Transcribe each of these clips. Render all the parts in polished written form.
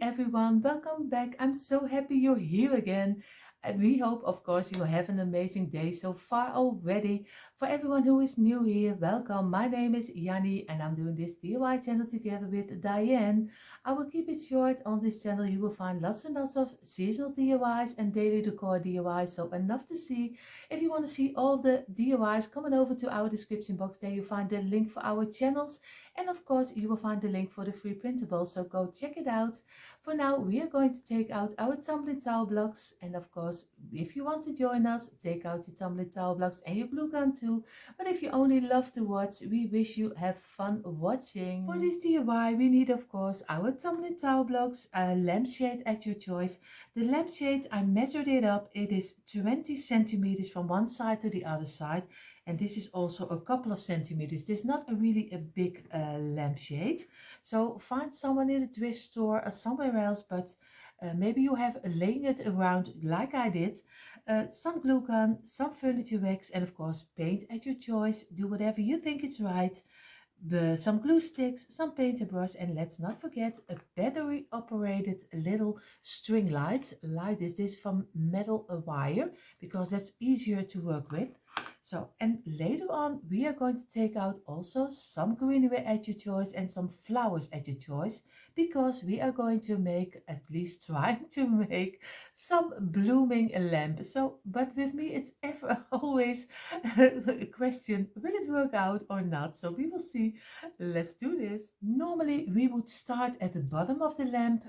everyone, welcome back. I'm so happy you're here again. We hope, of course, you will have an amazing day so far already. For everyone who is new here, welcome. My name is Yanni and I'm doing this DIY channel together with Dyanne. I will keep it short. On this channel you will find lots and lots of seasonal DIYs and daily decor DIYs, so enough to see. If you want to see all the DIYs, come on over to our description box. There you find the link for our channels. And of course, you will find the link for the free printable, so go check it out. For now, we are going to take out our tumbling towel blocks. And of course, if you want to join us, take out your tumbling towel blocks and your glue gun too. But if you only love to watch, we wish you have fun watching. For this DIY, we need, of course, our tumbling towel blocks, a lampshade at your choice. The lampshade, I measured it up. It is 20 centimeters from one side to the other side. And this is also a couple of centimeters. This is not really a big lampshade. So find someone in a thrift store or somewhere else, but maybe you have laying it around like I did. Some glue gun, some furniture wax, and of course paint at your choice. Do whatever you think is right. Some glue sticks, some painter brush, and let's not forget a battery operated little string light like this. This is from metal wire because that's easier to work with. So, and later on we are going to take out also some greenery at your choice and some flowers at your choice, because we are going to make, at least trying to make, some blooming lamp. So, but with me it's ever always a question, will it work out or not? So we will see. Let's do this. Normally we would start at the bottom of the lamp.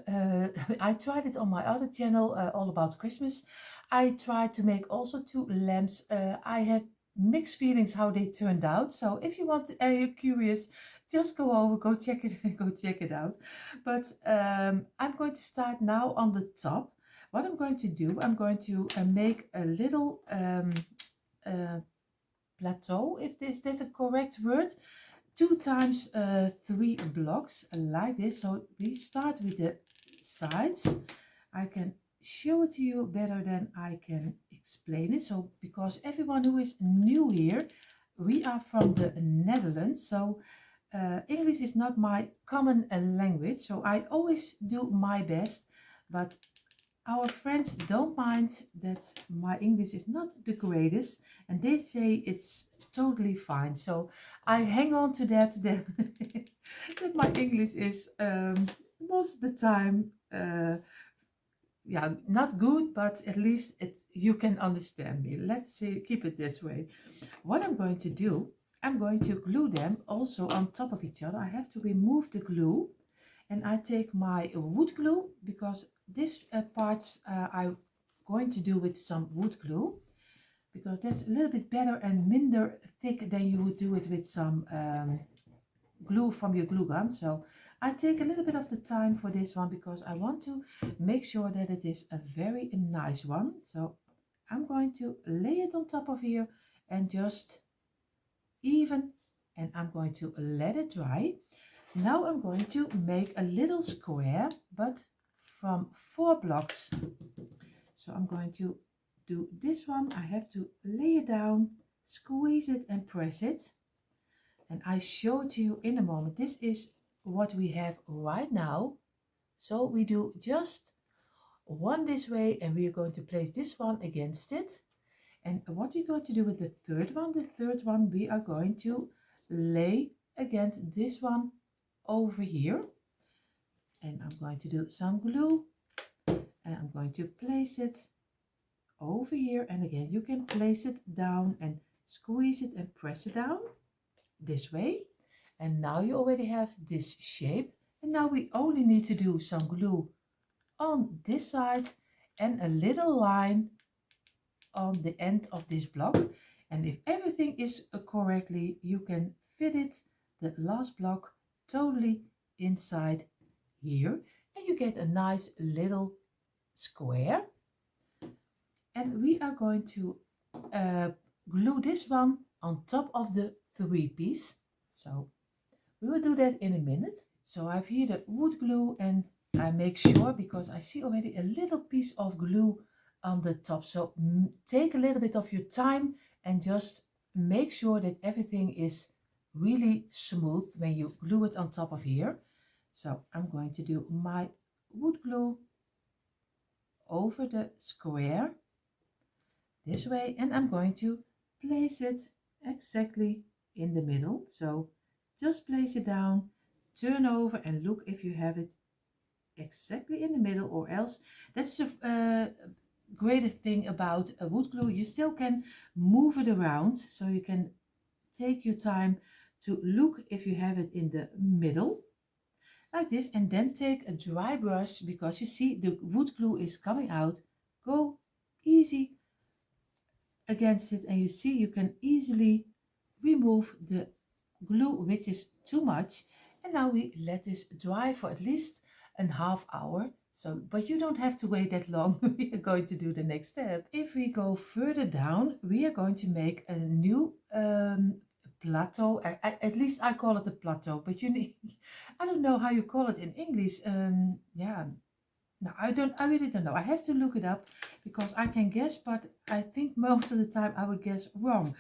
I tried it on my other channel, all about Christmas. I tried to make also two lamps. I have mixed feelings how they turned out. So if you want, you're curious, just go over, go check it, go check it out. But I'm going to start now on the top. What I'm going to do, I'm going to make a little plateau, if that's a correct word. 2 times 3 blocks like this. So we start with the sides. I can show it to you better than I can explain it. So because everyone who is new here, we are from the Netherlands, so English is not my common language, so I always do my best, but our friends don't mind that my English is not the greatest, and they say it's totally fine. So I hang on to that that my English is most of the time yeah, not good, but at least you can understand me. Let's see, keep it this way. What I'm going to do, I'm going to glue them also on top of each other. I have to remove the glue, and I take my wood glue, because this part I'm going to do with some wood glue, because that's a little bit better and minder thick than you would do it with some glue from your glue gun. So I take a little bit of the time for this one because I want to make sure that it is a very nice one. So I'm going to lay it on top of here and just even, and I'm going to let it dry. Now I'm going to make a little square, but from 4 blocks. So I'm going to do this one. I have to lay it down, squeeze it and press it. And I show it to you in a moment. This is what we have right now. So we do just one this way, and we are going to place this one against it. And what we're going to do with the third one, we are going to lay against this one over here. And I'm going to do some glue, and I'm going to place it over here. And again, you can place it down and squeeze it and press it down this way. And now you already have this shape, and now we only need to do some glue on this side and a little line on the end of this block. And if everything is correctly, you can fit it, the last block, totally inside here, and you get a nice little square. And we are going to glue this one on top of the 3-piece. So we will do that in a minute. So I have here the wood glue, and I make sure, because I see already a little piece of glue on the top. So take a little bit of your time and just make sure that everything is really smooth when you glue it on top of here. So I'm going to do my wood glue over the square this way, and I'm going to place it exactly in the middle. So just place it down, turn over and look if you have it exactly in the middle, or else that's the great thing about a wood glue. You still can move it around, so you can take your time to look if you have it in the middle like this, and then take a dry brush, because you see the wood glue is coming out. Go easy against it, and you see you can easily remove the glue which is too much. And now we let this dry for at least a half hour. So, but you don't have to wait that long. We are going to do the next step. If we go further down, we are going to make a new plateau. At least I call it a plateau, but you need, I don't know how you call it in English. Yeah, no, I really don't know. I have to look it up, because I can guess, but I think most of the time I would guess wrong.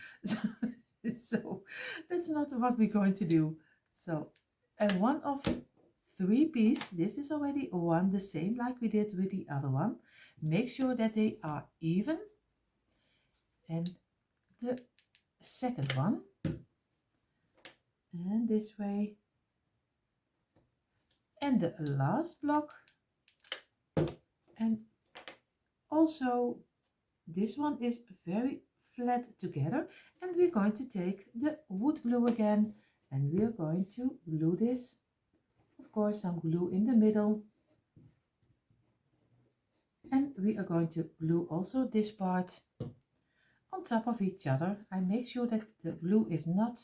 So that's not what we're going to do. So, and one of 3 pieces, this is already one, the same like we did with the other one. Make sure that they are even. And the second one, and this way. And the last block. And also this one is very flat together, and we're going to take the wood glue again, and we are going to glue this, of course some glue in the middle, and we are going to glue also this part on top of each other. I make sure that the glue is not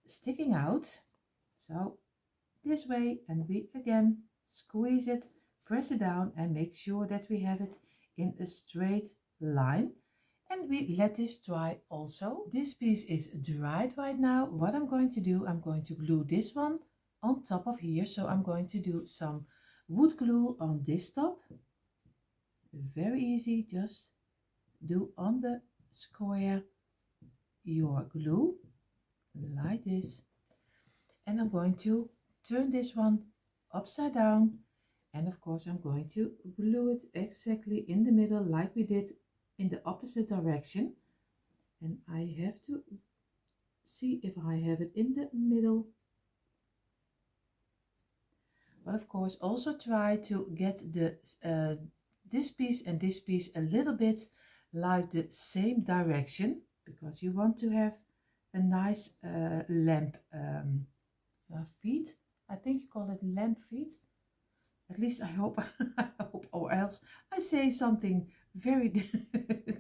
sticking out, so this way, and we again squeeze it, press it down, and make sure that we have it in a straight line. And we let this dry also. This piece is dried right now. What I'm going to do, I'm going to glue this one on top of here. So I'm going to do some wood glue on this top. Very easy, just do on the square your glue like this. And I'm going to turn this one upside down. And of course I'm going to glue it exactly in the middle like we did in the opposite direction. And I have to see if I have it in the middle. But of course also try to get the this piece and this piece a little bit like the same direction, because you want to have a nice lamp feet. I think you call it lamp feet. At least I hope, I hope, or else I say something very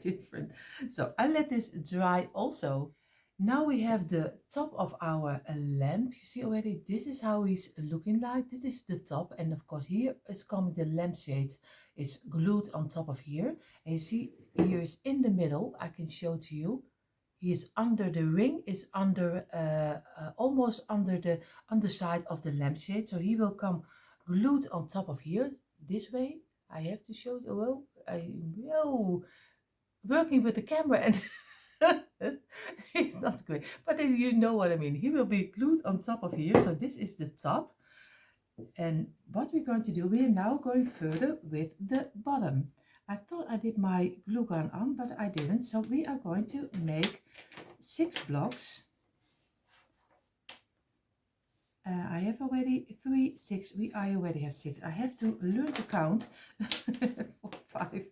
different. So I let this dry also. Now we have the top of our lamp. You see already, this is how he's looking like. This is the top, and of course here is coming the lampshade. It's glued on top of here, and you see here is in the middle. I can show to you. He is under the ring, is under almost under the underside of the lampshade. So he will come glued on top of here this way. I have to show you. Whoa, working with the camera and it's not great, but then you know what I mean. He will be glued on top of here. So this is the top, and what we're going to do, we are now going further with the bottom. I thought I did my glue gun on, but I didn't. So we are going to make 6 blocks. I have already 3, 6. I already have 6. I have to learn to count. 4, 5,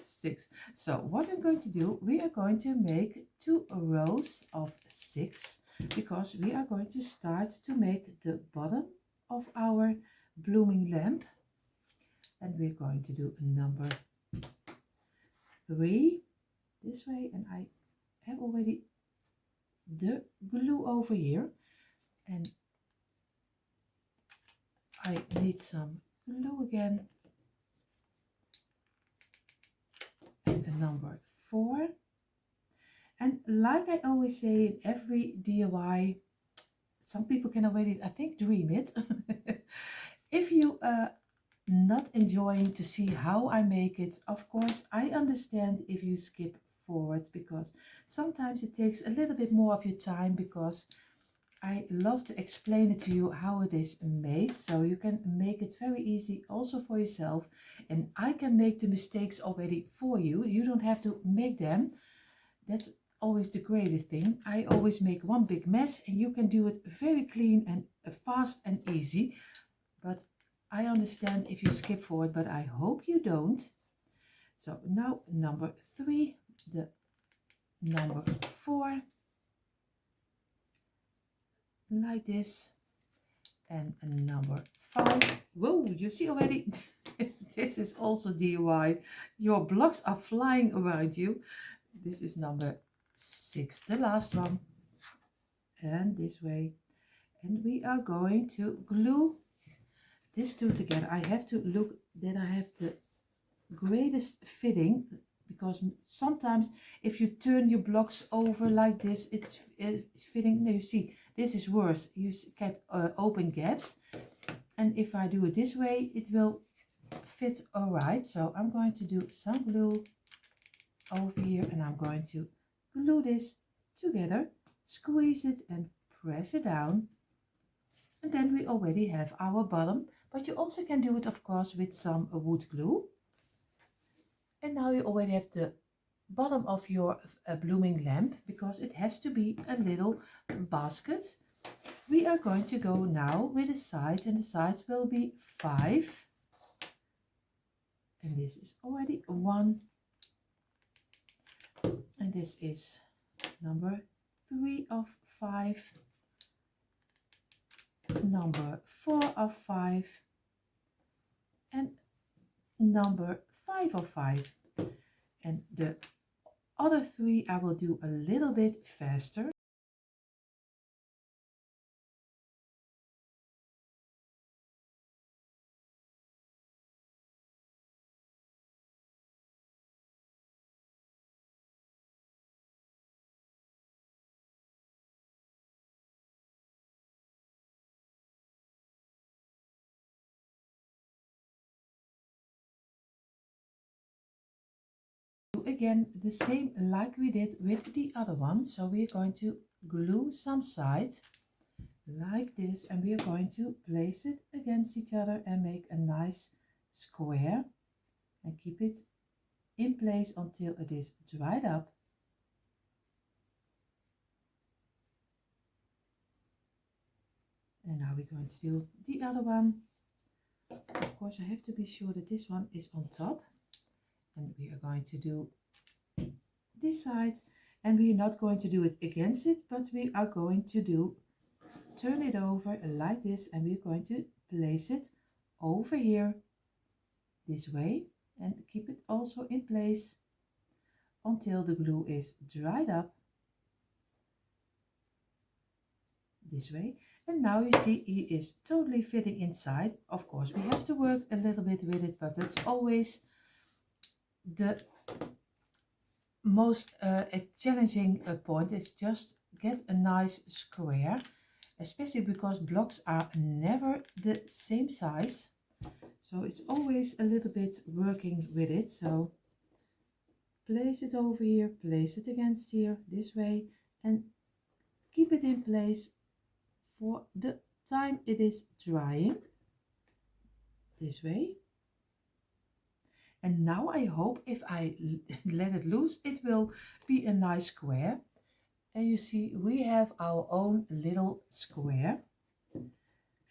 6. So what we're going to do, we are going to make 2 rows of 6, because we are going to start to make the bottom of our blooming lamp. And we're going to do number 3 this way, and I have already the glue over here, and I need some glue again, and a number 4. And like I always say in every DIY, some people can already, I think, dream it. If you are not enjoying to see how I make it, of course I understand if you skip forward, because sometimes it takes a little bit more of your time, because I love to explain it to you how it is made, so you can make it very easy also for yourself, and I can make the mistakes already for you. You don't have to make them. That's always the greatest thing. I always make one big mess and you can do it very clean and fast and easy. But I understand if you skip forward, but I hope you don't. So now number 3, the number 4, like this, and number 5. Whoa, you see already, this is also DIY. Your blocks are flying around you. This is number 6, the last one, and this way. And we are going to glue these two together. I have to look that I have the greatest fitting, because sometimes if you turn your blocks over like this, it's fitting. Now you see, this is worse. You get open gaps, and if I do it this way, it will fit all right. So I'm going to do some glue over here, and I'm going to glue this together, squeeze it and press it down, and then we already have our bottom. But you also can do it, of course, with some wood glue. And now you already have the bottom of your blooming lamp, because it has to be a little basket. We are going to go now with the sides, and the sides will be 5. And this is already 1. And this is number 3 of 5. Number 4 of 5. And number 5 of 5. And the other 3 I will do a little bit faster. Again the same like we did with the other one. So we are going to glue some sides like this, and we are going to place it against each other and make a nice square and keep it in place until it is dried up. And now we're going to do the other one. Of course, I have to be sure that this one is on top, and we are going to do this side, and we are not going to do it against it, but we are going to turn it over like this, and we're going to place it over here this way and keep it also in place until the glue is dried up this way. And now you see he is totally fitting inside. Of course, we have to work a little bit with it, but that's always the most challenging point, is just get a nice square, especially because blocks are never the same size. So it's always a little bit working with it. So place it over here, place it against here this way, and keep it in place for the time it is drying this way. And now I hope if I let it loose, it will be a nice square. And you see, we have our own little square.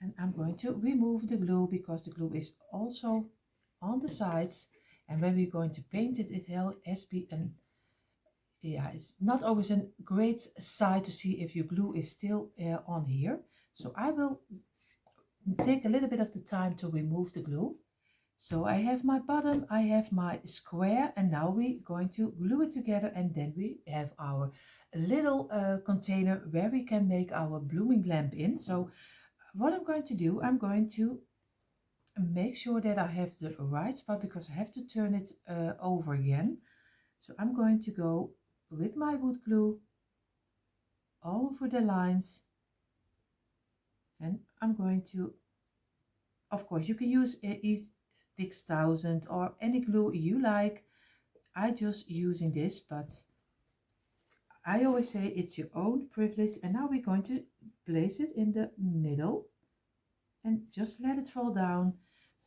And I'm going to remove the glue, because the glue is also on the sides. And when we're going to paint it, it has to be it's not always a great sight to see if your glue is still on here. So I will take a little bit of the time to remove the glue. So I have my bottom, I have my square, and now we're going to glue it together, and then we have our little container where we can make our blooming lamp in. So what I'm going to do, I'm going to make sure that I have the right spot, because I have to turn it over again. So I'm going to go with my wood glue all over the lines, and I'm going to, of course, you can use E6000 or any glue you like. I just using this, but I always say it's your own privilege. And now we're going to place it in the middle and just let it fall down.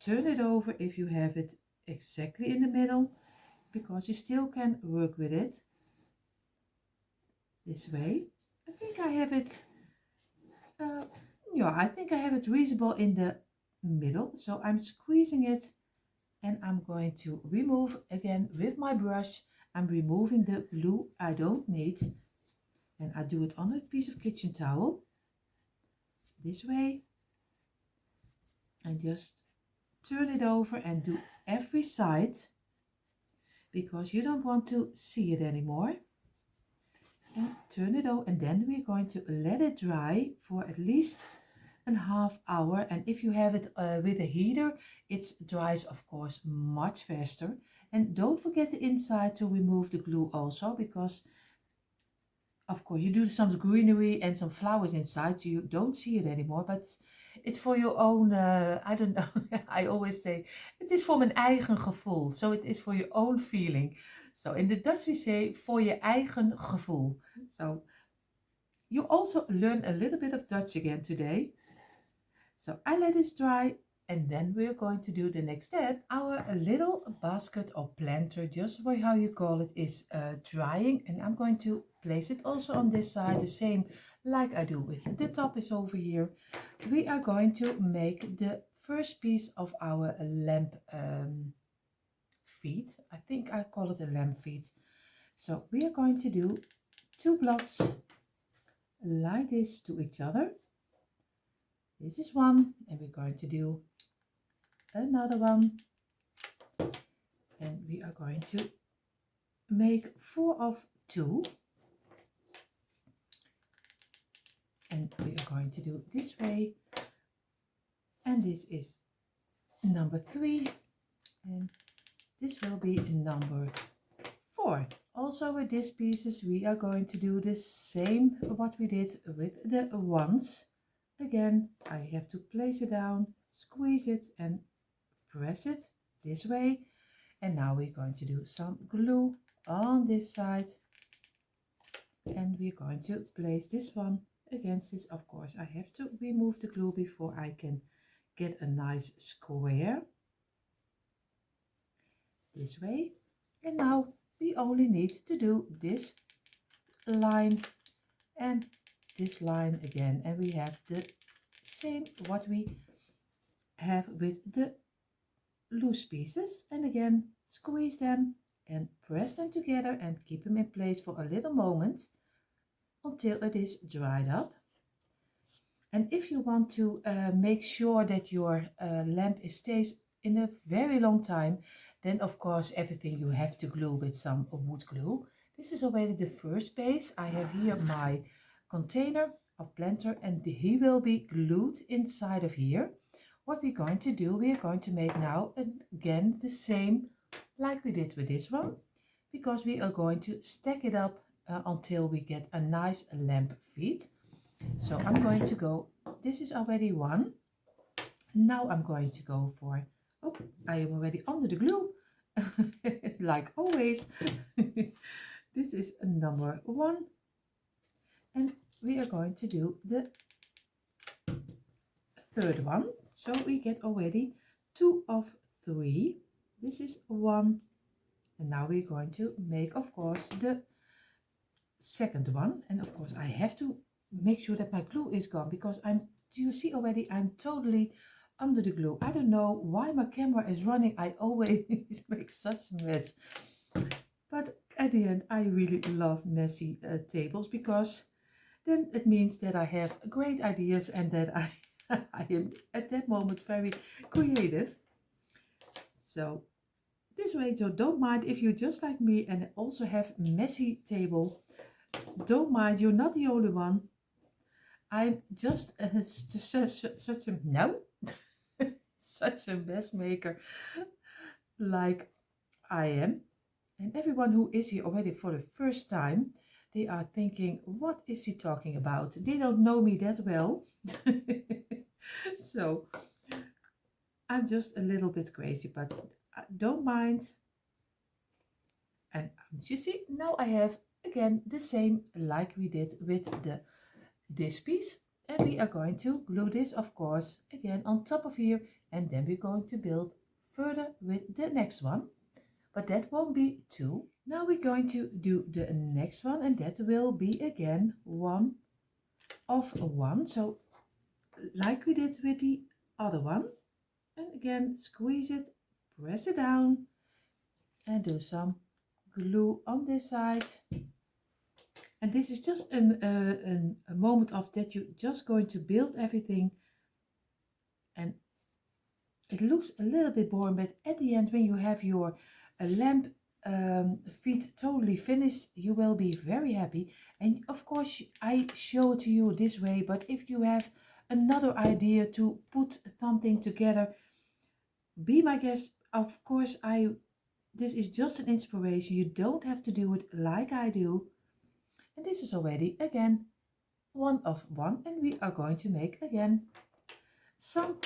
Turn it over if you have it exactly in the middle, because you still can work with it this way. I think I have it, yeah, I think I have it reasonable in the middle. So I'm squeezing it and I'm going to remove again with my brush. I'm removing the glue I don't need, and I do it on a piece of kitchen towel this way, and just turn it over and do every side, because you don't want to see it anymore. And turn it over, and then we're going to let it dry for at least a half hour. And if you have it with a heater, it dries of course much faster. And don't forget the inside to remove the glue also, because of course you do some greenery and some flowers inside, so you don't see it anymore, but it's for your own, I don't know, I always say, het is voor mijn eigen gevoel. So it is for your own feeling. So in the Dutch we say, voor je eigen gevoel. So you also learn a little bit of Dutch again today. So I let this dry, and then we're going to do the next step. Our little basket or planter, just by how you call it, is drying, and I'm going to place it also on this side, the same like I do with the top is over here. We are going to make the first piece of our lamp feet. I think I call it a lamp feet. So we are going to do 2 blocks like this to each other. This is one, and we're going to do another one, and we are going to make 4 of 2, and we are going to do this way, and this is number 3, and this will be number 4. Also with these pieces we are going to do the same what we did with the ones. Again, I have to place it down, squeeze it and press it this way. And now we're going to do some glue on this side. And we're going to place this one against this. Of course, I have to remove the glue before I can get a nice square. This way. And now we only need to do this line and this line again, and we have the same what we have with the loose pieces. And again, squeeze them and press them together and keep them in place for a little moment until it is dried up. And if you want to make sure that your lamp stays in a very long time, then of course everything you have to glue with some wood glue. This is already the first base. I have here my container of planter, and he will be glued inside of here. What we're going to do, we are going to make now again the same like we did with this one, because we are going to stack it up until we get a nice lamp feet. So I'm going to go, this is already one. Now I'm going to go for, oh, I am already under the glue, like always. This is number 1. And we are going to do the third one. So we get already 2 of 3. This is 1. And now we're going to make, of course, the second one. And of course, I have to make sure that my glue is gone, because you see already, I'm totally under the glue. I don't know why my camera is running. I always make such a mess. But at the end, I really love messy tables, because then it means that I have great ideas and that I am at that moment very creative. So this way, so don't mind if you're just like me and also have messy table. Don't mind, you're not the only one. I'm just such a no, such a mess maker like I am. And everyone who is here already for the first time, they are thinking, what is he talking about? They don't know me that well. So I'm just a little bit crazy, but don't mind. And you see, now I have again the same like we did with this piece. And we are going to glue this, of course, again on top of here, and then we're going to build further with the next one. But that won't be 2. Now we're going to do the next one, and that will be again 1 of 1. So like we did with the other one. And again, squeeze it, press it down, and do some glue on this side. And this is just a moment of that you're just going to build everything. And it looks a little bit boring, but at the end, when you have your lamp feet totally finished, you will be very happy. And of course, I show it to you this way, but if you have another idea to put something together, be my guest. Of course, this is just an inspiration. You don't have to do it like I do. And this is already again 1 of 1, and we are going to make again some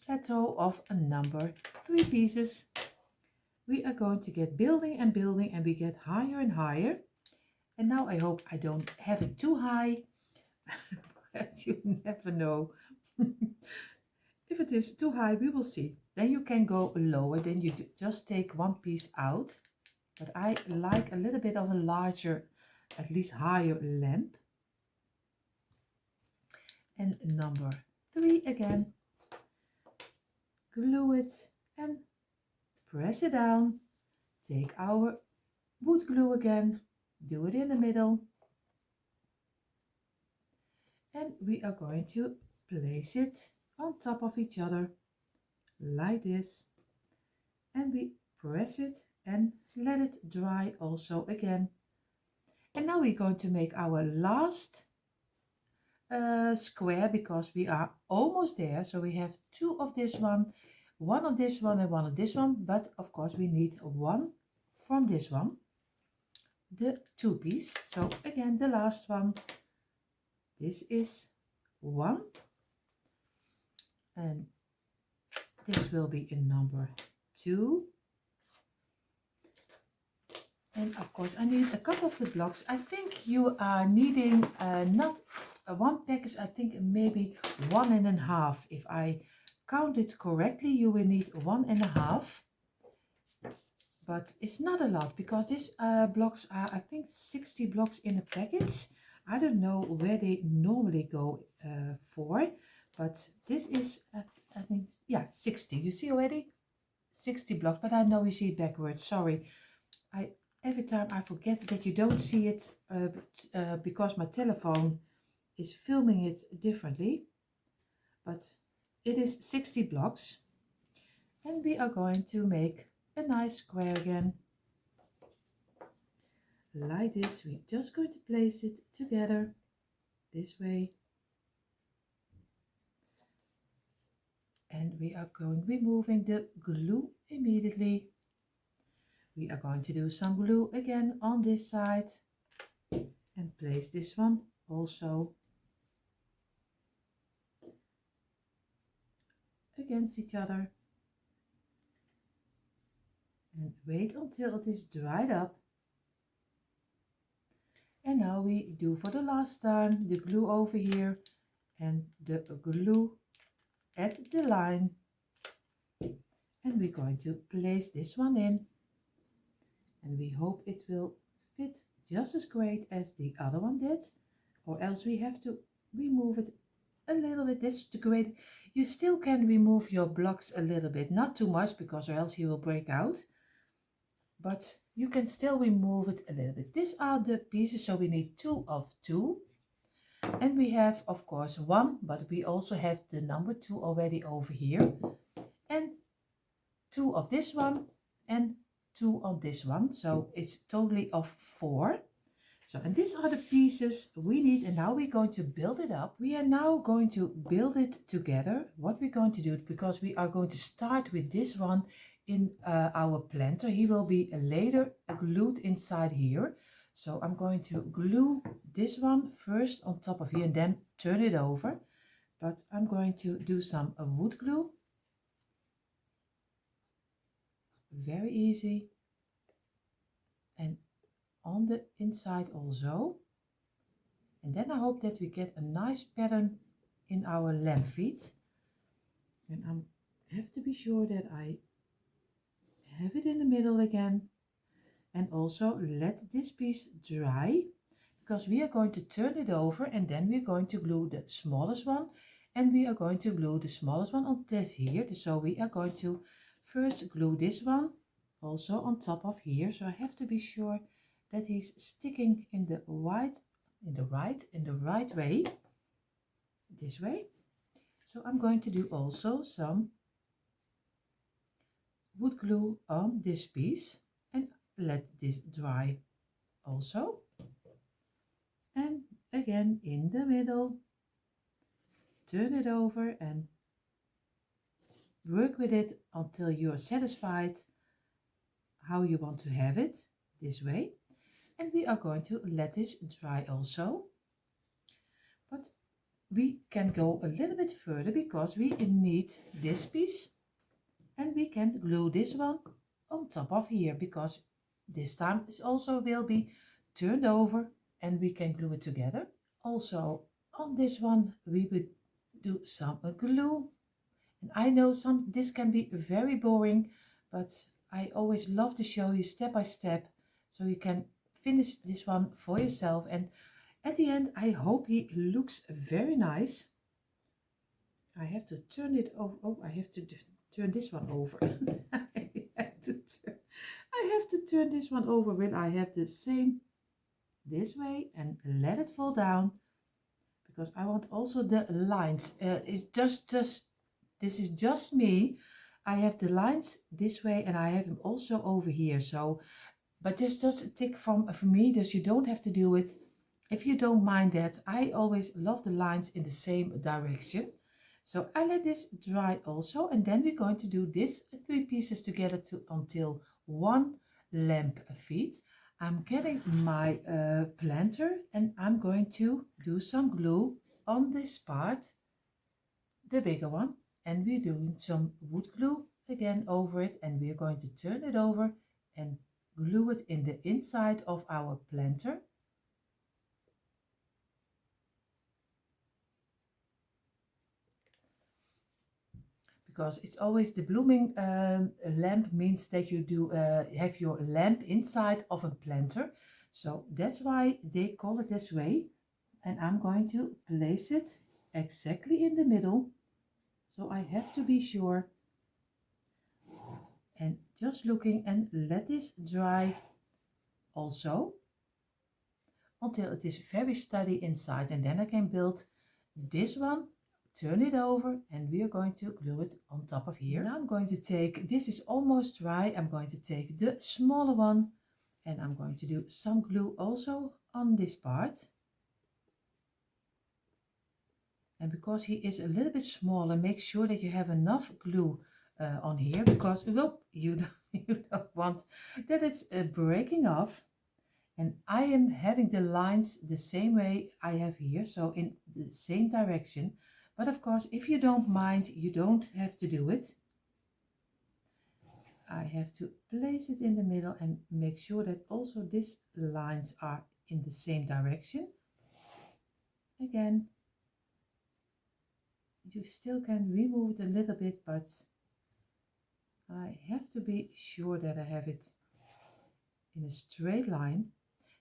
plateau of a number 3 pieces. We are going to get building and building, and we get higher and higher. And now I hope I don't have it too high, but you never know. If it is too high, we will see. Then you can go lower, then you just take 1 piece out. But I like a little bit of a larger, at least higher lamp. And number 3 again. Glue it and press it down. Take our wood glue again, do it in the middle. And we are going to place it on top of each other like this. And we press it and let it dry also again. And now we're going to make our last square, because we are almost there. So we have 2 of this one, 1 of this one, and 1 of this one. But of course we need 1 from this one, the 2 piece. So again, the last one, this is 1, and this will be in number 2. And of course I need a couple of the blocks. I think you are needing not 1 package, I think maybe 1.5. If I count it correctly, you will need 1.5. But it's not a lot, because these blocks are, I think, 60 blocks in a package. I don't know where they normally go for, but this is, I think, yeah, 60. You see already? 60 blocks, but I know you see it backwards. Sorry. Every time I forget that you don't see it because my telephone is filming it differently. But it is 60 blocks. And we are going to make a nice square again. Like this. We're just going to place it together this way. And we are removing the glue immediately. We are going to do some glue again on this side and place this one also against each other. And wait until it is dried up. And now we do for the last time the glue over here and the glue at the line. And we're going to place this one in. And we hope it will fit just as great as the other one did, or else we have to remove it a little bit. This is the great. You still can remove your blocks a little bit, not too much, because or else he will break out, but you can still remove it a little bit. These are the pieces, so we need 2 of 2, and we have of course 1, but we also have the number 2 already over here, and 2 of this one and 2 on this one, so it's totally of 4. So, and these are the pieces we need, and now we're going to build it up. We are now going to build it together. What we're going to do, because we are going to start with this one in our planter. He will be later glued inside here. So I'm going to glue this one first on top of here and then turn it over. But I'm going to do some wood glue. Very easy. And on the inside also. And then I hope that we get a nice pattern in our lamp feet. And I have to be sure that I have it in the middle again. And also let this piece dry, because we are going to turn it over and then we're going to glue the smallest one, and we are going to glue the smallest one on this here. So we are going to first glue this one also on top of here. So I have to be sure that he's sticking in the right way, this way. So I'm going to do also some wood glue on this piece and let this dry also. And again in the middle, turn it over and work with it until you're satisfied how you want to have it, this way. And we are going to let this dry also. But we can go a little bit further because we need this piece, and we can glue this one on top of here, because this time it also will be turned over and we can glue it together. Also on this one we would do some glue, and I know this can be very boring, but I always love to show you step by step so you can finish this one for yourself. And at the end I hope he looks very nice. I have to turn it over. Oh, I have to turn this one over. I have to turn this one over. Will I have the same this way and let it fall down, because I want also the lines. It's just this is just me. I have the lines this way and I have them also over here. So, but this just a tick from me, thus you don't have to do it if you don't mind that. I always love the lines in the same direction. So I let this dry also, and then we're going to do this 3 pieces together until one lamp feet. I'm getting my planter and I'm going to do some glue on this part, the bigger one, and we're doing some wood glue again over it, and we're going to turn it over and glue it in the inside of our planter. Because it's always the blooming lamp means that you do have your lamp inside of a planter. So that's why they call it this way. And I'm going to place it exactly in the middle. So I have to be sure. And just looking, and let this dry also until it is very steady inside. And then I can build this one, turn it over, and we are going to glue it on top of here. Now I'm going to take, this is almost dry, I'm going to take the smaller one and I'm going to do some glue also on this part. And because he is a little bit smaller, make sure that you have enough glue on here, because you don't want that it's breaking off. And I am having the lines the same way I have here, so in the same direction. But of course, if you don't mind, you don't have to do it. I have to place it in the middle and make sure that also these lines are in the same direction. Again, you still can remove it a little bit, but I have to be sure that I have it in a straight line.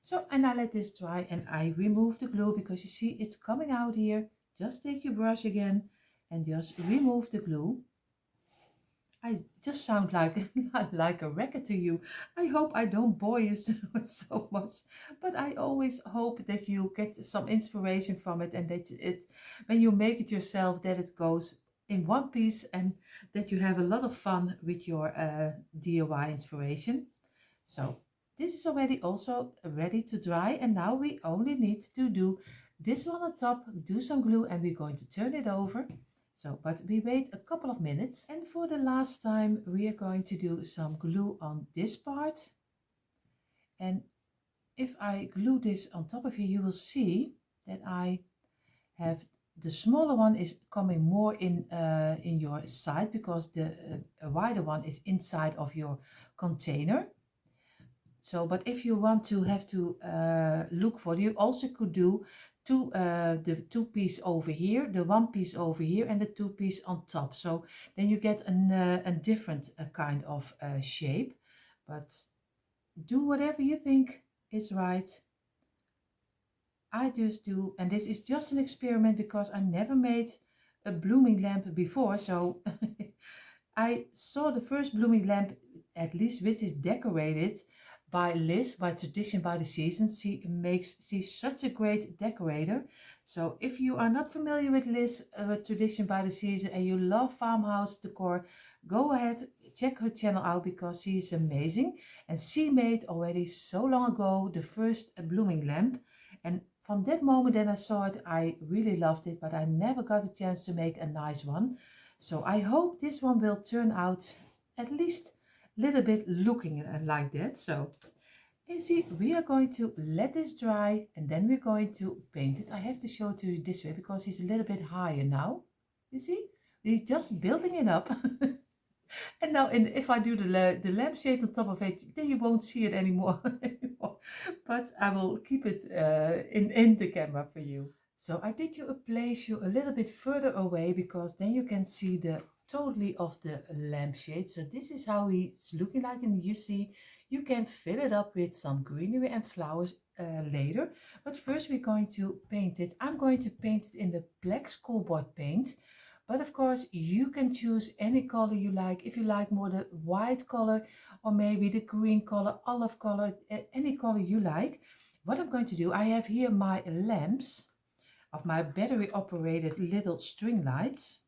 So, and I let this dry and I remove the glue, because you see it's coming out here. Just take your brush again and just remove the glue. I just sound like like a record to you. I hope I don't bore you so much, but I always hope that you get some inspiration from it, and that when you make it yourself, that it goes in one piece and that you have a lot of fun with your DIY inspiration. So this is already also ready to dry, and now we only need to do this one on top, do some glue, and we're going to turn it over. So, but we wait a couple of minutes, and for the last time we are going to do some glue on this part. And if I glue this on top of here, you will see that I have the smaller one is coming more in your side, because the wider one is inside of your container. So, but if you want to have to look for it, you also could do the two piece over here, the one piece over here, and the two piece on top. So then you get a different kind of shape. But do whatever you think is right. I just do, and this is just an experiment because I never made a blooming lamp before. So I saw the first blooming lamp, at least which is decorated by Liz, by Tradition by the Seasons. She's such a great decorator. So if you are not familiar with Liz, Tradition by the Season, and you love farmhouse decor, go ahead, check her channel out because she is amazing. And she made already so long ago the first blooming lamp. And from that moment then I saw it, I really loved it, but I never got a chance to make a nice one. So I hope this one will turn out at least a little bit looking like that. So you see, we are going to let this dry and then we're going to paint it. I have to show it to you this way because it's a little bit higher now. You see, we're just building it up. And now if I do the lampshade on top of it, then you won't see it anymore. But I will keep it in the camera for you. So I did place you a little bit further away because then you can see the totally of the lampshade. So this is how he's looking like, and you see you can fill it up with some greenery and flowers later. But first we're going to paint it. I'm going to paint it in the black schoolboard paint. But of course you can choose any color you like. If you like more the white color or maybe the green color, olive color, any color you like. What I'm going to do, I have here my lamps of my battery operated little string lights.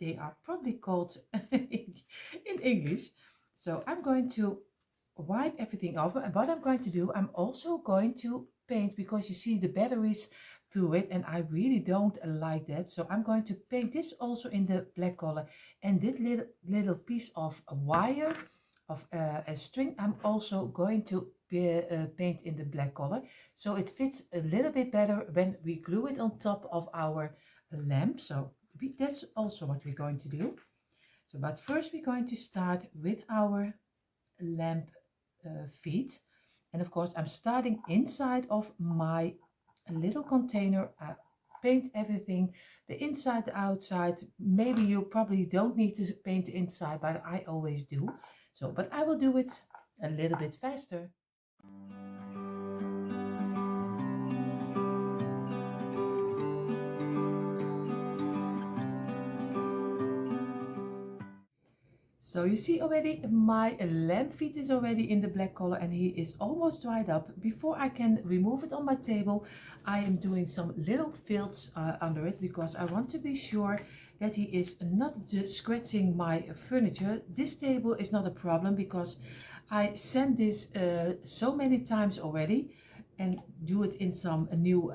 They are probably called in English. So I'm going to wipe everything over, and what I'm going to do, I'm also going to paint because you see the batteries through it and I really don't like that. So I'm going to paint this also in the black color, and this little piece of wire of a string I'm also going to paint in the black color, so it fits a little bit better when we glue it on top of our lamp. So that's also what we're going to do. So but first we're going to start with our lamp feet, and of course I'm starting inside of my little container. I paint everything, the inside, the outside. Maybe you probably don't need to paint the inside, but I always do. So but I will do it a little bit faster. So you see already my lamp feet is already in the black color and he is almost dried up. Before I can remove it on my table, I am doing some little fills under it because I want to be sure that he is not just scratching my furniture. This table is not a problem because I sand this so many times already and do it in some new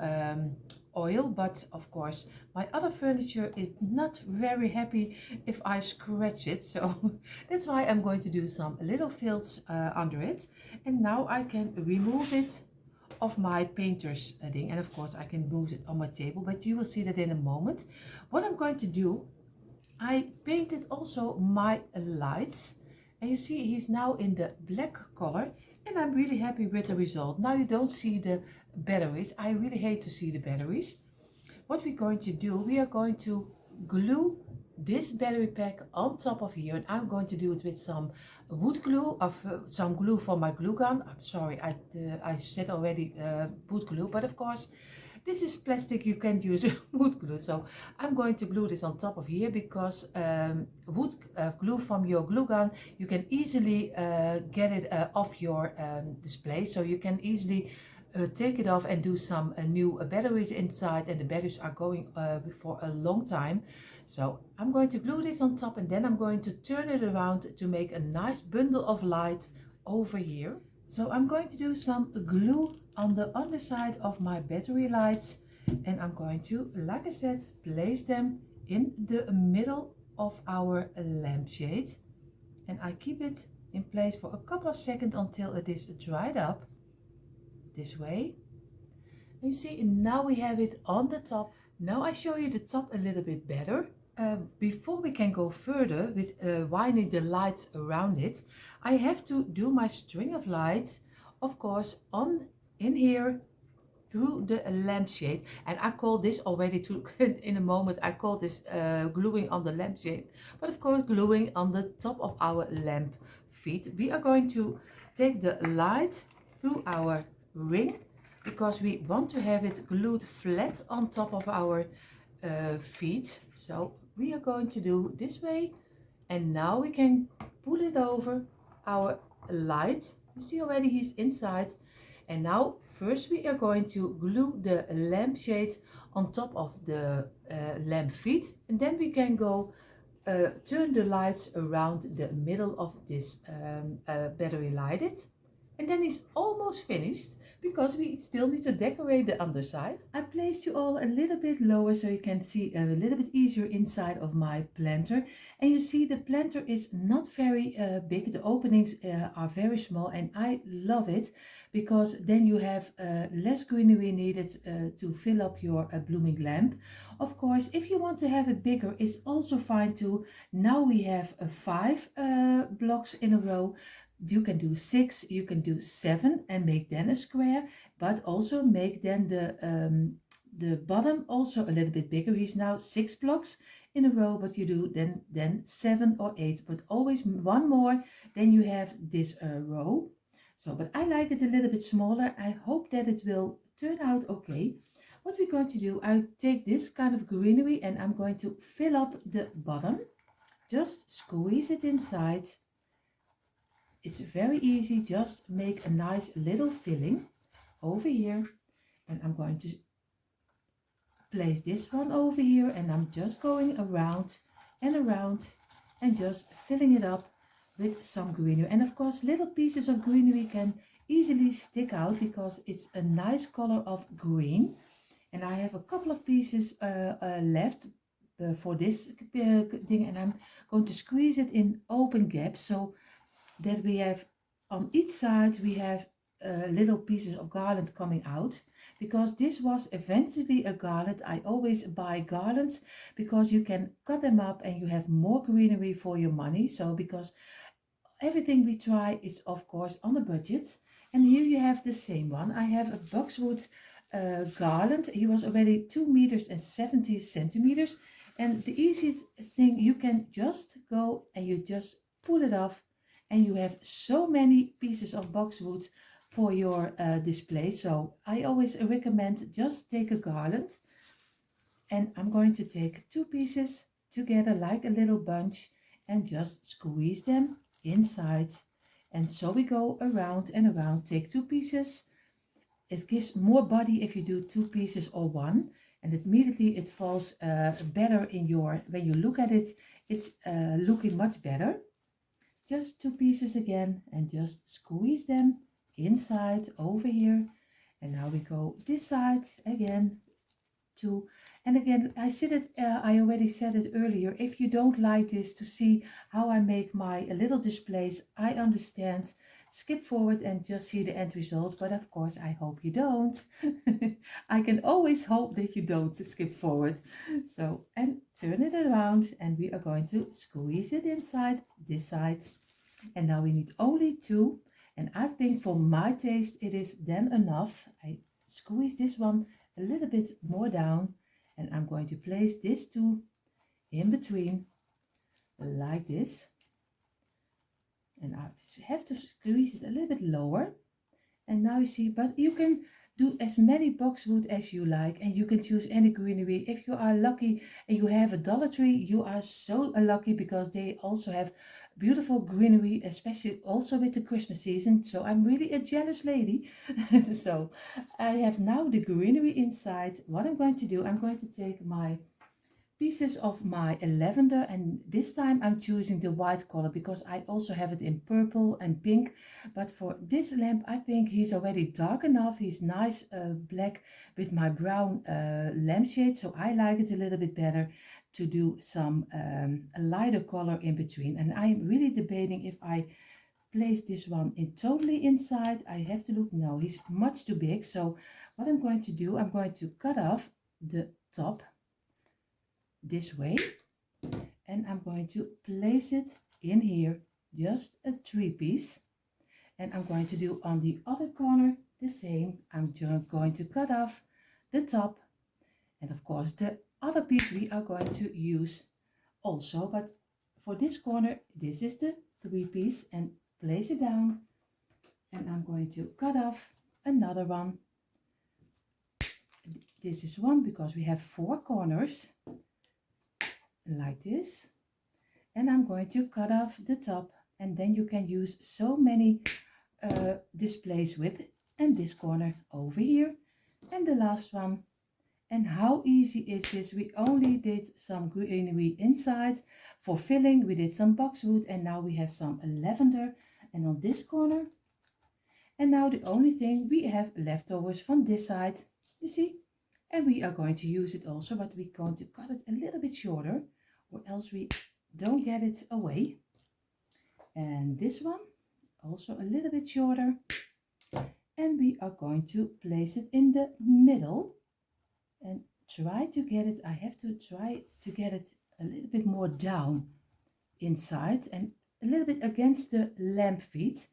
oil, but of course my other furniture is not very happy if I scratch it, so that's why I'm going to do some little fills under it. And now I can remove it of my painter's thing, and of course I can move it on my table, but you will see that in a moment. What I'm going to do, I painted also my lights, and you see he's now in the black color, and I'm really happy with the result. Now you don't see the batteries. I really hate to see the batteries. What we're going to do, we are going to glue this battery pack on top of here, and I'm going to do it with some wood glue, some glue from my glue gun. I'm sorry, I said already wood glue, but of course this is plastic, you can't use wood glue. So I'm going to glue this on top of here because wood glue from your glue gun, you can easily get it off your display. So you can easily take it off and do some new batteries inside, and the batteries are going for a long time. So I'm going to glue this on top, and then I'm going to turn it around to make a nice bundle of light over here. So I'm going to do some glue on the underside of my battery lights, and I'm going to, like I said, place them in the middle of our lampshade, and I keep it in place for a couple of seconds until it is dried up this way. And you see, now we have it on the top. Now I show you the top a little bit better. Before we can go further with winding the lights around it, I have to do my string of light, of course, in here through the lampshade. And I call this already to in a moment, I call this gluing on the lampshade, but of course gluing on the top of our lamp feet. We are going to take the light through our ring because we want to have it glued flat on top of our feet. So we are going to do this way, and now we can pull it over our light. You see already he's inside. And now first we are going to glue the lampshade on top of the lamp feet, and then we can go turn the lights around the middle of this battery lighted. And then it's almost finished because we still need to decorate the underside. I placed you all a little bit lower so you can see a little bit easier inside of my planter. And you see the planter is not very big. The openings are very small, and I love it because then you have less greenery needed to fill up your blooming lamp. Of course, if you want to have it bigger, it's also fine too. Now we have 5 blocks in a row. You can do 6, you can do 7 and make then a square, but also make then the bottom also a little bit bigger. He's now 6 blocks in a row, but you do then 7 or 8, but always one more, then you have this row. So, but I like it a little bit smaller. I hope that it will turn out okay. What we're going to do, I take this kind of greenery and I'm going to fill up the bottom. Just squeeze it inside. It's very easy, just make a nice little filling over here, and I'm going to place this one over here, and I'm just going around and around and just filling it up with some greenery. And of course little pieces of greenery can easily stick out because it's a nice color of green. And I have a couple of pieces left for this thing, and I'm going to squeeze it in open gaps so that we have on each side we have little pieces of garland coming out, because this was eventually a garland. I always buy garlands because you can cut them up and you have more greenery for your money. So because everything we try is of course on a budget. And here you have the same one. I have a boxwood garland. He was already 2 meters and 70 centimeters, and the easiest thing, you can just go and you just pull it off, and you have so many pieces of boxwood for your display. So I always recommend just take a garland, and I'm going to take 2 pieces together like a little bunch and just squeeze them inside. And so we go around and around. Take 2 pieces. It gives more body if you do 2 pieces or 1, and immediately it falls better in your, when you look at it, it's looking much better. Just 2 pieces again and just squeeze them inside over here. And now we go this side again, 2. And again, I already said it earlier, if you don't like this to see how I make my little displays, I understand. Skip forward and just see the end result, but of course I hope you don't. I can always hope that you don't skip forward. So, and turn it around, and we are going to squeeze it inside this side. And now we need only 2, and I think for my taste it is then enough. I squeeze this one a little bit more down, and I'm going to place this 2 in between like this. And I have to squeeze it a little bit lower. And now you see, but you can do as many boxwood as you like, and you can choose any greenery. If you are lucky and you have a Dollar Tree, you are so lucky because they also have beautiful greenery, especially also with the Christmas season. So I'm really a jealous lady. So I have now the greenery inside. What I'm going to do, I'm going to take my pieces of my lavender, and this time I'm choosing the white color because I also have it in purple and pink. But for this lamp, I think he's already dark enough. He's nice black with my brown lampshade, so I like it a little bit better to do some lighter color in between. And I'm really debating if I place this one in totally inside. I have to look. No, he's much too big. So what I'm going to do, I'm going to cut off the top this way, and I'm going to place it in here, just a 3 piece. And I'm going to do on the other corner the same. I'm just going to cut off the top, and of course the other piece we are going to use also, but for this corner this is the 3-piece, and place it down, and I'm going to cut off another one. This is one because we have 4 corners like this, and I'm going to cut off the top, and then you can use so many displays with it. And this corner over here, and the last one. And how easy is this? We only did some greenery inside for filling. We did some boxwood, and now we have some lavender, and on this corner. And now the only thing we have leftovers from this side, you see, and we are going to use it also, but we're going to cut it a little bit shorter, or else we don't get it away. And this one also a little bit shorter, and we are going to place it in the middle and try to get it. I have to try to get it a little bit more down inside and a little bit against the lamp feet.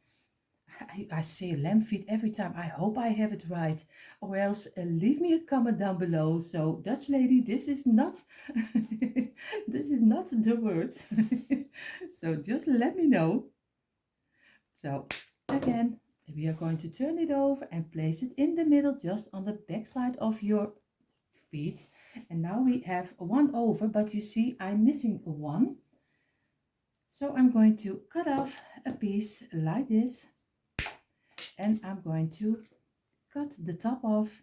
I say lamp feet every time. I hope I have it right, or else leave me a comment down below. So Dutch lady, this is not this is not the word. So just let me know. So again, we are going to turn it over and place it in the middle, just on the back side of your feet. And now we have one over, but you see I'm missing one. So I'm going to cut off a piece like this, and I'm going to cut the top off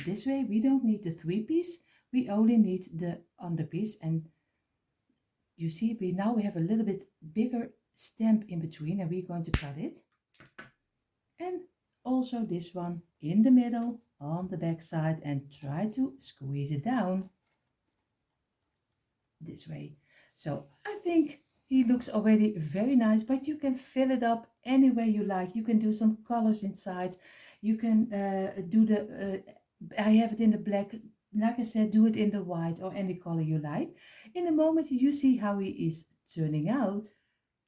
this way. We don't need the 3-piece, we only need the underpiece. And you see we have a little bit bigger stamp in between, and we're going to cut it. And also this one in the middle on the back side, and try to squeeze it down this way. So I think he looks already very nice, but you can fill it up any way you like. You can do some colors inside. You can do the, I have it in the black, like I said, do it in the white or any color you like. In a moment you see how he is turning out.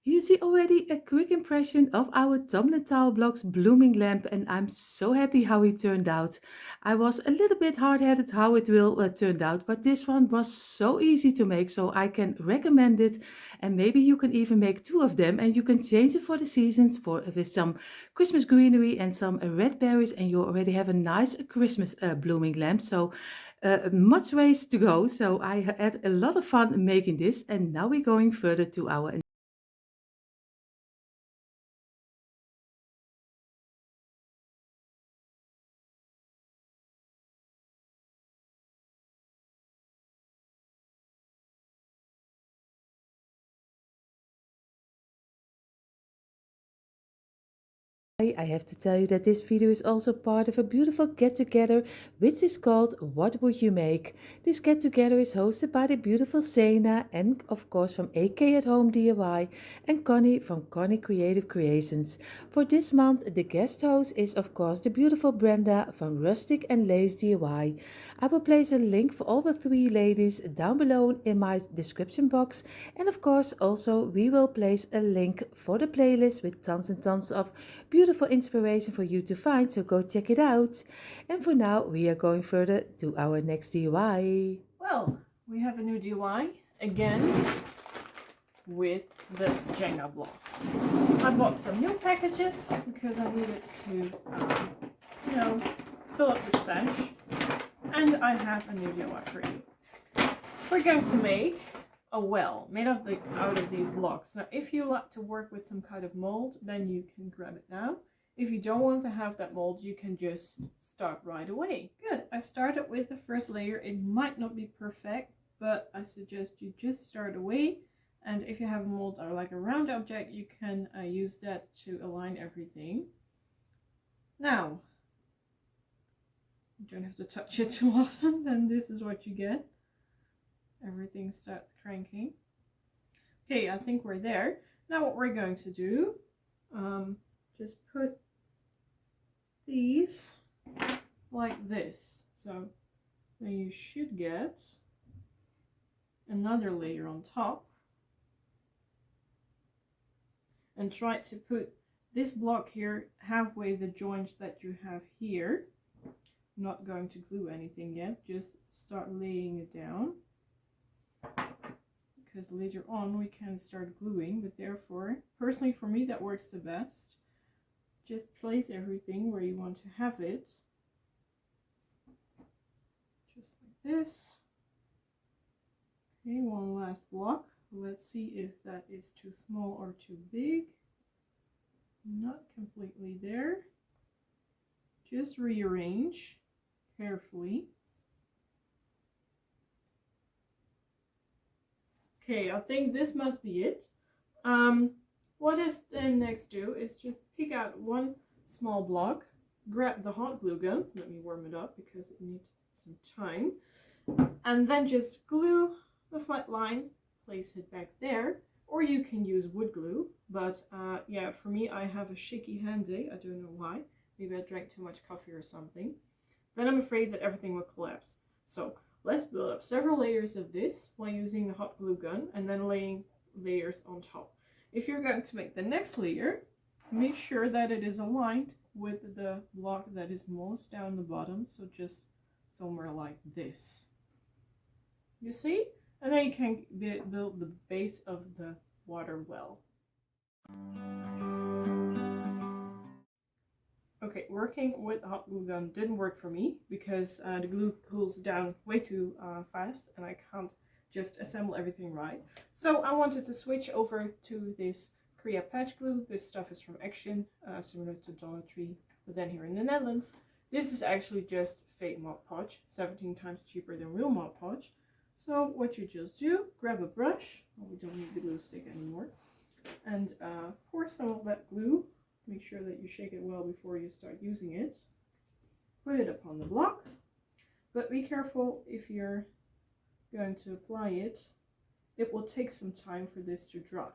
You see already a quick impression of our Tumbling Tile Blocks blooming lamp, and I'm so happy how it turned out. I was a little bit hard-headed how it will turn out, but this one was so easy to make, so I can recommend it. And maybe you can even make 2 of them, and you can change it for the seasons with some Christmas greenery and some red berries, and you already have a nice Christmas blooming lamp. So much ways to go. So I had a lot of fun making this, and now we're going further to our I have to tell you that this video is also part of a beautiful get-together, which is called What Would You Make? This get-together is hosted by the beautiful Zana, and of course from AK at Home DIY, and Connie from Connie Creative Creations. For this month, the guest host is of course the beautiful Brenda from Rustic and Lace DIY. I will place a link for all the 3 ladies down below in my description box, and of course also we will place a link for the playlist with tons and tons of beautiful inspiration for you to find, so go check it out. And for now we are going further to our next DIY. Well, we have a new DIY again with the Jenga blocks. I bought some new packages because I needed to, fill up the stash, and I have a new DIY for you. We're going to make a well made out of these blocks. Now, if you like to work with some kind of mold, then you can grab it now. If you don't want to have that mold, you can just start right away. Good. I started with the first layer. It might not be perfect, but I suggest you just start away. And if you have a mold or like a round object, you can use that to align everything. Now, you don't have to touch it too often, then this is what you get. Everything starts cranking. Okay, I think we're there. Now what we're going to do, just put these like this. So then you should get another layer on top. And try to put this block here halfway the joint that you have here. I'm not going to glue anything yet, just start laying it down, because later on we can start gluing, but therefore, personally for me, that works the best. Just place everything where you want to have it, just like this. Okay, one last block. Let's see if that is too small or too big. Not completely there. Just rearrange carefully. Okay, I think this must be it. What is then next do is just pick out one small block, grab the hot glue gun, let me warm it up because it needs some time, and then just glue the flat line, place it back there, or you can use wood glue, but yeah, for me I have a shaky hand day, I don't know why, maybe I drank too much coffee or something. Then I'm afraid that everything will collapse. So let's build up several layers of this while using the hot glue gun and then laying layers on top. If you're going to make the next layer, make sure that it is aligned with the block that is most down the bottom, so just somewhere like this. You see? And then you can build the base of the water well. Okay, working with the hot glue gun didn't work for me because the glue cools down way too fast and I can't just assemble everything right. So I wanted to switch over to this Korea patch glue. This stuff is from Action, similar to Dollar Tree, but then here in the Netherlands. This is actually just fake Mod Podge, 17 times cheaper than real Mod Podge. So what you just do, grab a brush, well, we don't need the glue stick anymore, and pour some of that glue. Make sure that you shake it well before you start using it. Put it upon the block, but be careful if you're going to apply it. It will take some time for this to dry.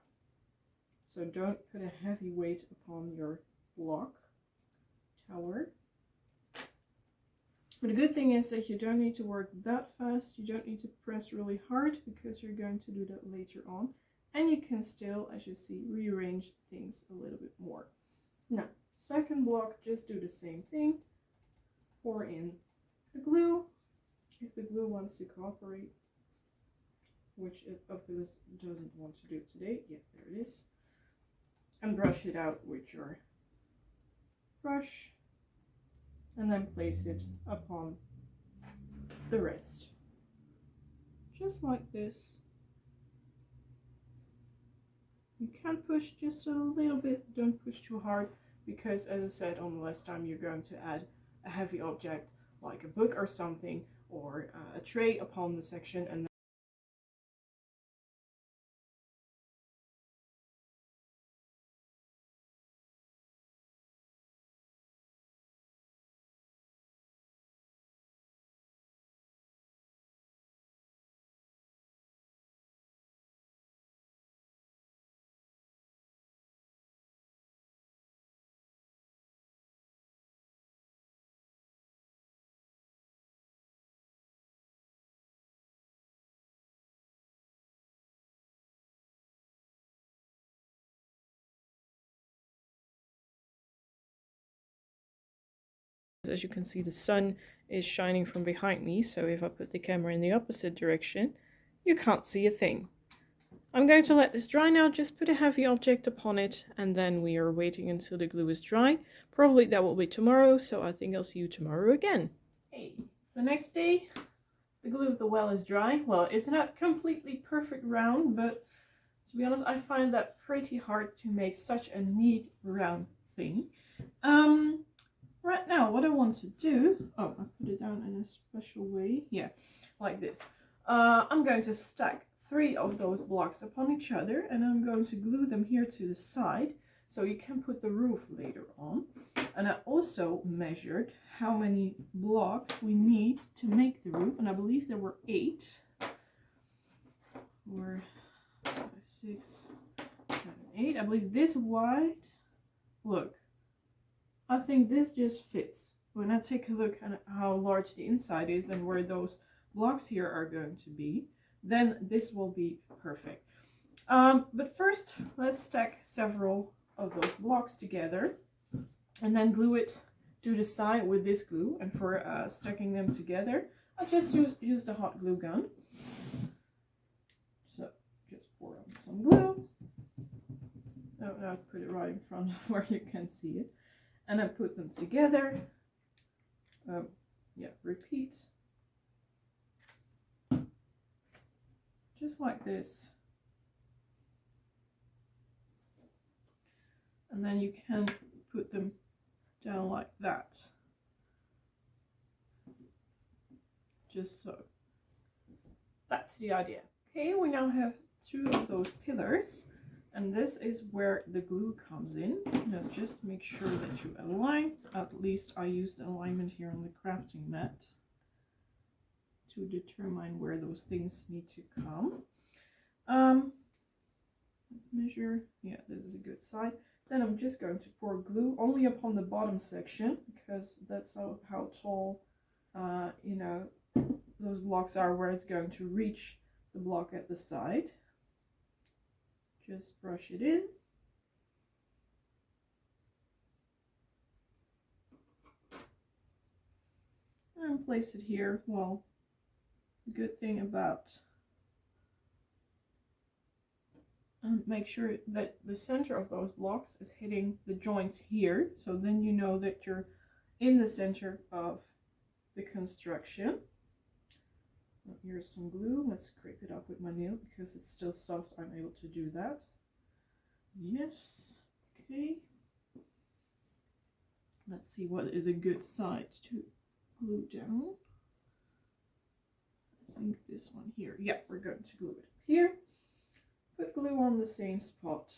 So don't put a heavy weight upon your block tower. But the good thing is that you don't need to work that fast. You don't need to press really hard because you're going to do that later on. And you can still, as you see, rearrange things a little bit more. Now, second block, just do the same thing. Pour in the glue. If the glue wants to cooperate, which it obviously doesn't want to do today. Yeah, there it is. And brush it out with your brush. And then place it upon the rest. Just like this. You can push just a little bit, don't push too hard, because as I said on the last time, you're going to add a heavy object like a book or something, or a tray upon the section, and as you can see, the sun is shining from behind me, so if I put the camera in the opposite direction, you can't see a thing. I'm going to let this dry now, just put a heavy object upon it, and then we are waiting until the glue is dry. Probably that will be tomorrow, so I think I'll see you tomorrow again. Hey, so next day, the glue of the well is dry. Well, it's not completely perfect round, but to be honest, I find that pretty hard to make such a neat round thing. Right now, what I want to do, oh, I put it down in a special way, yeah, like this. I'm going to stack 3 of those blocks upon each other, and I'm going to glue them here to the side, so you can put the roof later on. And I also measured how many blocks we need to make the roof, and I believe there were 8. 4, 5, 6, 7, 8. I believe this wide, look. I think this just fits. When I take a look at how large the inside is and where those blocks here are going to be, then this will be perfect. But first, let's stack several of those blocks together and then glue it to the side with this glue. And for sticking them together, I just use the hot glue gun. So just pour on some glue. Oh, now I put it right in front of where you can see it. And I put them together. Yeah, repeat. Just like this. And then you can put them down like that. Just so. That's the idea. Okay, we now have 2 of those pillars. And this is where the glue comes in. Now just make sure that you align. At least I used alignment here on the crafting mat to determine where those things need to come. Let's measure. Yeah, this is a good side. Then I'm just going to pour glue only upon the bottom section, because that's how tall, you know, those blocks are, where it's going to reach the block at the side. Just brush it in. And place it here. Well, the good thing about make sure that the center of those blocks is hitting the joints here, so then you know that you're in the center of the construction. Here's some glue. Let's scrape it up with my nail because it's still soft. I'm able to do that. Yes. Okay. Let's see what is a good side to glue down. I think this one here. Yeah, we're going to glue it here. Put glue on the same spot.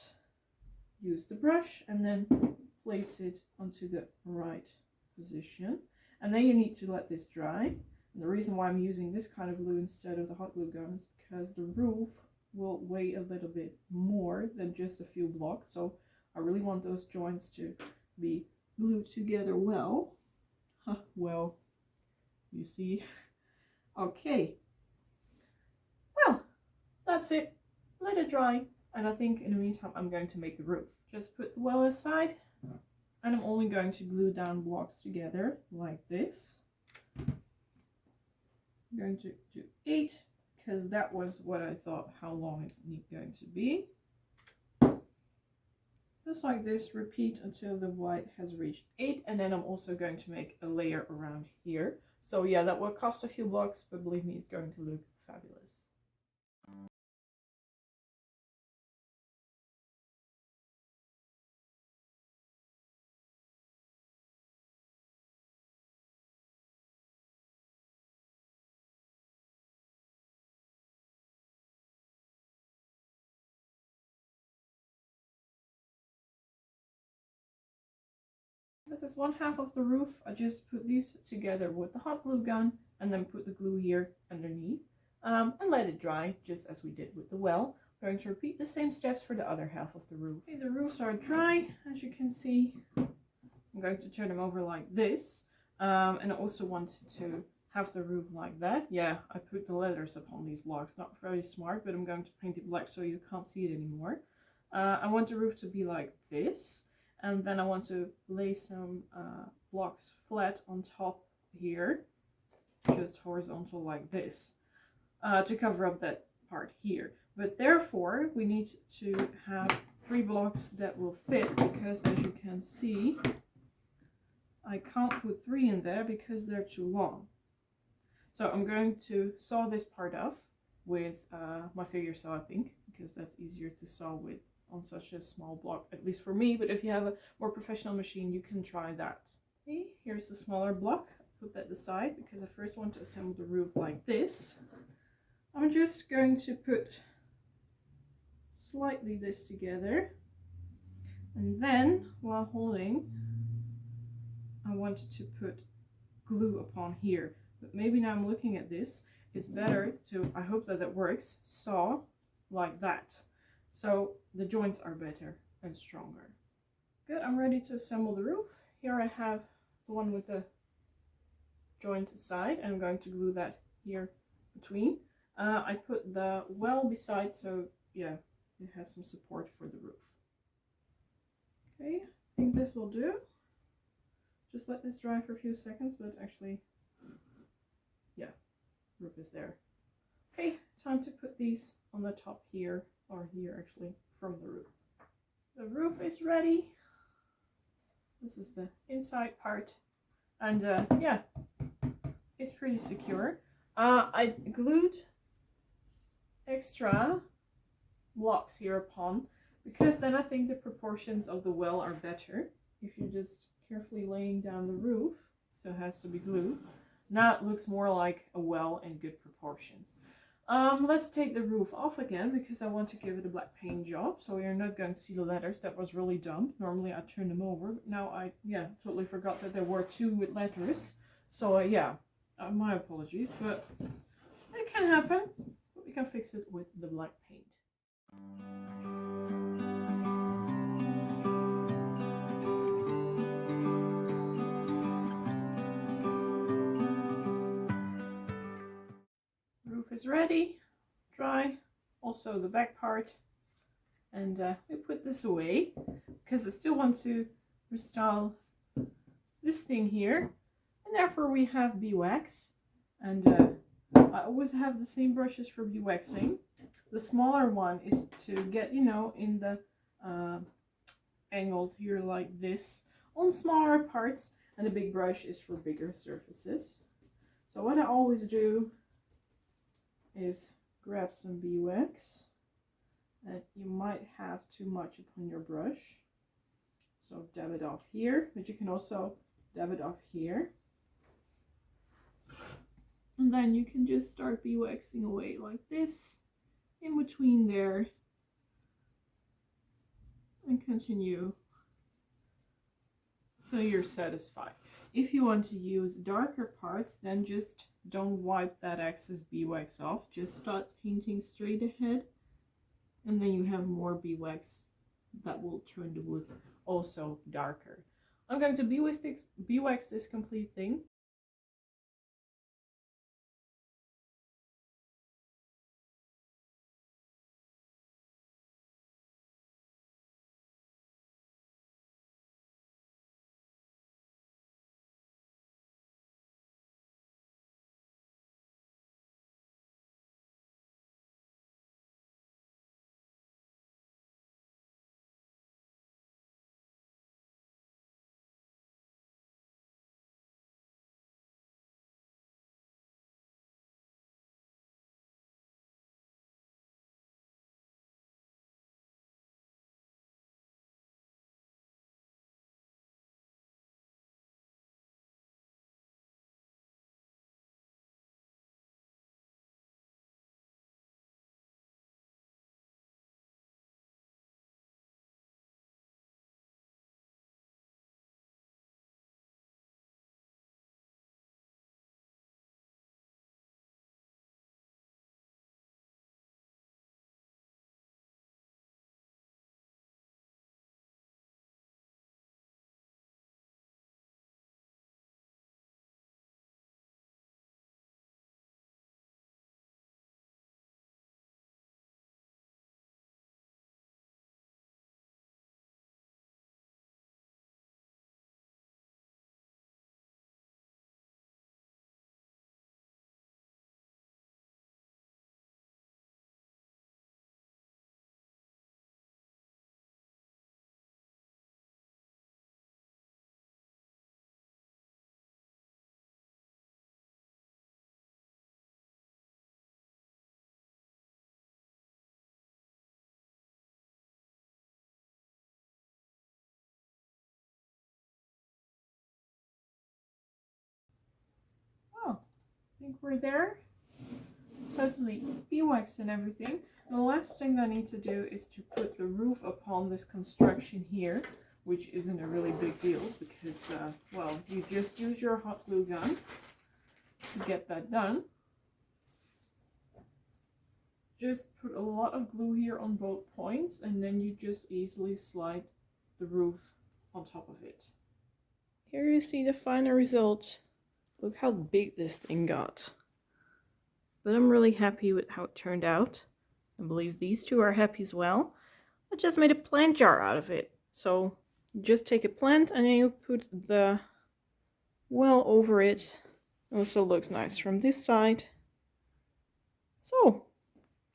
Use the brush and then place it onto the right position. And then you need to let this dry. And the reason why I'm using this kind of glue instead of the hot glue gun is because the roof will weigh a little bit more than just a few blocks. So I really want those joints to be glued together well. Well, you see. Okay. Well, that's it. Let it dry. And I think in the meantime, I'm going to make the roof. Just put the well aside. And I'm only going to glue down blocks together like this. I'm going to do 8 because that was what I thought how long it's going to be. Just like this, repeat until the white has reached 8, and then I'm also going to make a layer around here. So yeah, that will cost a few blocks, but believe me, it's going to look fabulous. This is one half of the roof. I just put these together with the hot glue gun and then put the glue here underneath and let it dry, just as we did with the well. I'm going to repeat the same steps for the other half of the roof. Okay, the roofs are dry, as you can see. I'm going to turn them over like this. And I also want to have the roof like that. Yeah, I put the letters upon these blocks. Not very smart, but I'm going to paint it black so you can't see it anymore. I want the roof to be like this. And then I want to lay some blocks flat on top here, just horizontal like this, to cover up that part here. But therefore, we need to have 3 blocks that will fit, because as you can see, I can't put 3 in there because they're too long. So I'm going to saw this part off with my figure saw, I think, because that's easier to saw with on such a small block, at least for me. But if you have a more professional machine, you can try that. Okay, here's the smaller block. Put that aside because I first want to assemble the roof like this. I'm just going to put slightly this together, and then while holding, I wanted to put glue upon here. But maybe now I'm looking at this, it's better to, I hope that works, saw like that. So the joints are better and stronger. Good, I'm ready to assemble the roof. Here I have the one with the joints aside, and I'm going to glue that here between. I put the well beside, so yeah, it has some support for the roof. Okay, I think this will do. Just let this dry for a few seconds, but actually, yeah, roof is there. Okay, time to put these on the top here, or here actually, from the roof. The roof is ready. This is the inside part, and yeah, it's pretty secure. I glued extra blocks here upon, because then I think the proportions of the well are better if you're just carefully laying down the roof, so it has to be glued. Now it looks more like a well in good proportions. Let's take the roof off again, because I want to give it a black paint job, so you're not going to see the letters. That was really dumb. Normally I turn them over, but now I totally forgot that there were 2 with letters. So yeah, my apologies, but it can happen. We can fix it with the black paint. Roof is ready, dry, also the back part, and we put this away because I still want to restyle this thing here, and therefore we have beeswax, and I always have the same brushes for beeswaxing. The smaller one is to get, you know, in the angles here like this on smaller parts, and the big brush is for bigger surfaces. So what I always do is grab some beeswax, and you might have too much upon your brush, so dab it off here, but you can also dab it off here, and then you can just start beeswaxing away like this in between there, and continue till you're satisfied. If you want to use darker parts, then just don't wipe that excess beeswax off, just start painting straight ahead, and then you have more beeswax that will turn the wood also darker. I'm going to beeswax this complete thing. Oh, I think we're there. Totally beeswax and everything. The last thing I need to do is to put the roof upon this construction here, which isn't a really big deal because, well, you just use your hot glue gun to get that done. Just put a lot of glue here on both points, and then you just easily slide the roof on top of it. Here you see the final result. Look how big this thing got. But I'm really happy with how it turned out. I believe these two are happy as well. I just made a plant jar out of it. So You just take a plant and then you put the well over it. Also looks nice from this side. So,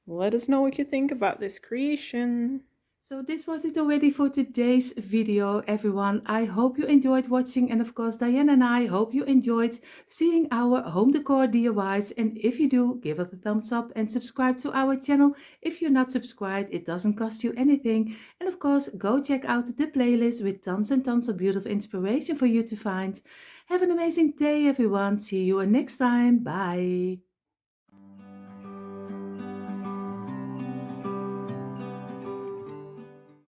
let us know what you think about this creation. So this was it already for today's video, everyone. I hope you enjoyed watching, and of course Dyanne and I hope you enjoyed seeing our home decor DIYs. And if you do, give us a thumbs up and subscribe to our channel. If you're not subscribed, it doesn't cost you anything. And of course, go check out the playlist with tons and tons of beautiful inspiration for you to find. Have an amazing day, everyone. See you next time. Bye.